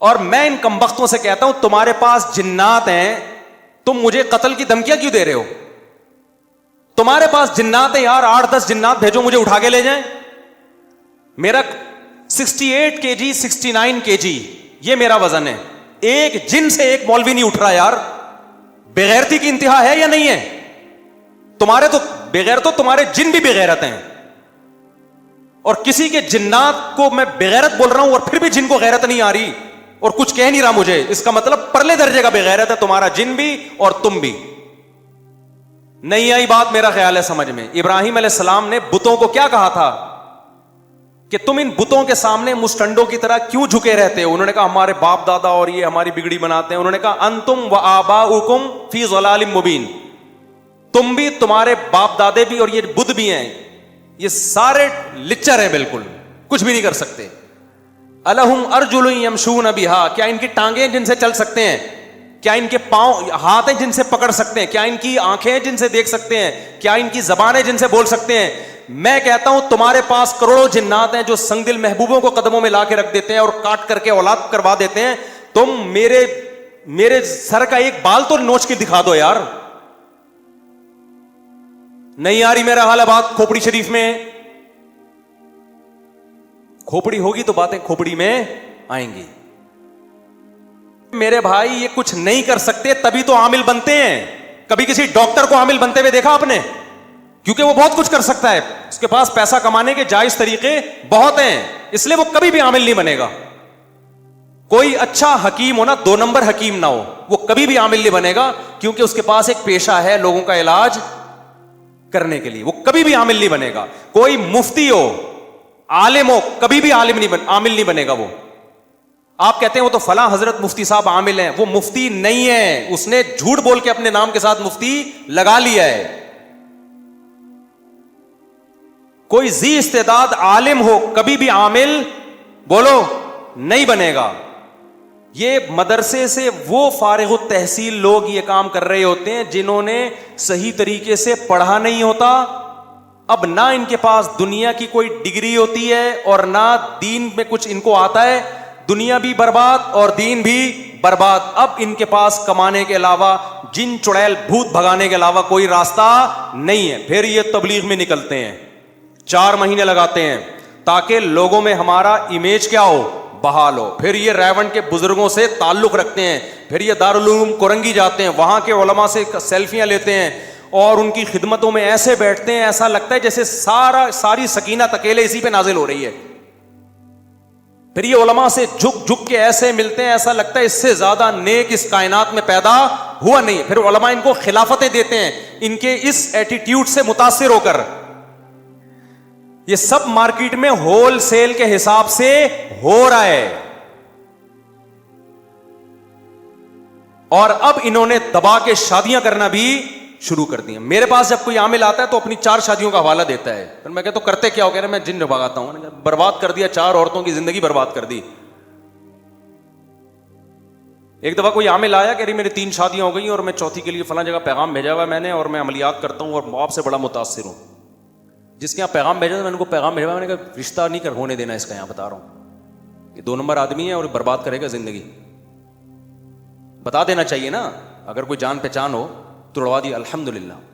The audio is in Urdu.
اور میں ان کمبختوں سے کہتا ہوں تمہارے پاس جنات ہیں, تم مجھے قتل کی دھمکیاں کیوں دے رہے ہو؟ تمہارے پاس جنات ہیں یار, 8-10 جنات بھیجو مجھے اٹھا کے لے جائیں. میرا 68 kg 69 kg یہ میرا وزن ہے, ایک جن سے ایک مولوی نہیں اٹھ رہا یار. بغیرتی کی انتہا ہے یا نہیں ہے؟ تمہارے تو بغیر تو تمہارے جن بھی بغیرت ہیں, اور کسی کے جنات کو میں بغیرت بول رہا ہوں اور پھر بھی جن کو غیرت نہیں آ رہی اور کچھ کہہ نہیں رہا مجھے, اس کا مطلب پرلے درجے کا بغیرت ہے تمہارا جن بھی اور تم بھی. نہیں آئی بات میرا خیال ہے سمجھ میں. ابراہیم علیہ السلام نے بتوں کو کیا کہا تھا کہ تم ان بتوں کے سامنے مسٹنڈوں کی طرح کیوں جھکے رہتے ہو؟ انہوں نے کہا ہمارے باپ دادا اور یہ ہماری بگڑی بناتے ہیں. انہوں نے کہا انتم و آباؤکم فی ضلال مبین, تم بھی, تمہارے باپ دادے بھی اور یہ بدھ بھی ہیں, یہ سارے لچر ہیں, بالکل کچھ بھی نہیں کر سکتے. الہم ارجل یمشون بہا, کیا ان کی ٹانگیں جن سے چل سکتے ہیں؟ کیا ان کے پاؤں ہاتھ ہیں جن سے پکڑ سکتے ہیں؟ کیا ان کی آنکھیں ہیں جن سے دیکھ سکتے ہیں؟ کیا ان کی زبانیں جن سے بول سکتے ہیں؟ میں کہتا ہوں تمہارے پاس کروڑوں جنات ہیں جو سنگ دل محبوبوں کو قدموں میں لا کے رکھ دیتے ہیں اور کاٹ کر کے اولاد کروا دیتے ہیں. تم میرے سر کا ایک بال تو نوچ کے دکھا دو یار. نہیں آ رہی میرا حال بات کھوپڑی شریف میں؟ کھوپڑی ہوگی تو باتیں کھوپڑی میں آئیں گی. میرے بھائی یہ کچھ نہیں کر سکتے تبھی تو عامل بنتے ہیں. کبھی کسی ڈاکٹر کو عامل بنتے ہوئے دیکھا آپ نے؟ کیونکہ وہ بہت کچھ کر سکتا ہے, اس کے پاس پیسہ کمانے کے جائز طریقے بہت ہیں, اس لیے وہ کبھی بھی عامل نہیں بنے گا. کوئی اچھا حکیم ہو نا, 2 نمبر حکیم نہ ہو, وہ کبھی بھی عامل نہیں بنے گا, کیونکہ اس کے پاس ایک پیشہ ہے لوگوں کا علاج کرنے کے لیے, وہ کبھی بھی عامل نہیں بنے گا. کوئی مفتی ہو, عالم ہو, کبھی بھی عامل نہیں بنے گا وہ. آپ کہتے ہیں وہ تو فلاں حضرت مفتی صاحب عامل ہیں, وہ مفتی نہیں ہے, اس نے جھوٹ بول کے اپنے نام کے ساتھ مفتی لگا لیا ہے. کوئی ذی استعداد عالم ہو کبھی بھی عامل بولو نہیں بنے گا. یہ مدرسے سے وہ فارغ التحصیل لوگ یہ کام کر رہے ہوتے ہیں جنہوں نے صحیح طریقے سے پڑھا نہیں ہوتا. اب نہ ان کے پاس دنیا کی کوئی ڈگری ہوتی ہے اور نہ دین میں کچھ ان کو آتا ہے, دنیا بھی برباد اور دین بھی برباد. اب ان کے پاس کمانے کے علاوہ, جن چڑیل بھوت بھگانے کے علاوہ کوئی راستہ نہیں ہے. پھر یہ تبلیغ میں نکلتے ہیں, 4 مہینے لگاتے ہیں تاکہ لوگوں میں ہمارا امیج کیا ہو, بحال ہو. پھر یہ ریونڈ کے بزرگوں سے تعلق رکھتے ہیں, پھر یہ دارالعلوم کورنگی جاتے ہیں, وہاں کے علماء سے سیلفیاں لیتے ہیں اور ان کی خدمتوں میں ایسے بیٹھتے ہیں ایسا لگتا ہے جیسے ساری سکینت اکیلے اسی پہ نازل ہو رہی ہے. پھر یہ علماء سے جھک کے ایسے ملتے ہیں ایسا لگتا ہے اس سے زیادہ نیک اس کائنات میں پیدا ہوا نہیں. پھر علماء ان کو خلافتیں دیتے ہیں ان کے اس ایٹیٹیوڈ سے متاثر ہو کر. یہ سب مارکیٹ میں ہول سیل کے حساب سے ہو رہا ہے, اور اب انہوں نے دبا کے شادیاں کرنا بھی شروع کر دی ہیں. میرے پاس جب کوئی عامل آتا ہے تو اپنی 4 شادیوں کا حوالہ دیتا ہے. پھر میں کہتا ہوں کرتے کیا ہو؟ کہہ رہے میں جن بھگاتا ہوں. برباد کر دیا, 4 عورتوں کی زندگی برباد کر دی. ایک دفعہ کوئی عامل آیا کہ رہی میری 3 شادیاں ہو گئی اور میں چوتھی کے لیے فلاں جگہ پیغام بھیجا ہوا میں نے اور میں عملیات کرتا ہوں اور آپ سے بڑا متاثر ہوں. جس کے یہاں پیغام بھیجا تھا میں نے کو پیغام بھیجا, میں نے کہا رشتہ نہیں کر ہونے دینا اس کا, یہاں بتا رہا ہوں یہ 2 نمبر آدمی ہے اور برباد کرے گا زندگی. بتا دینا چاہیے نا, اگر کوئی جان پہچان ہو توڑوا دی الحمدللہ.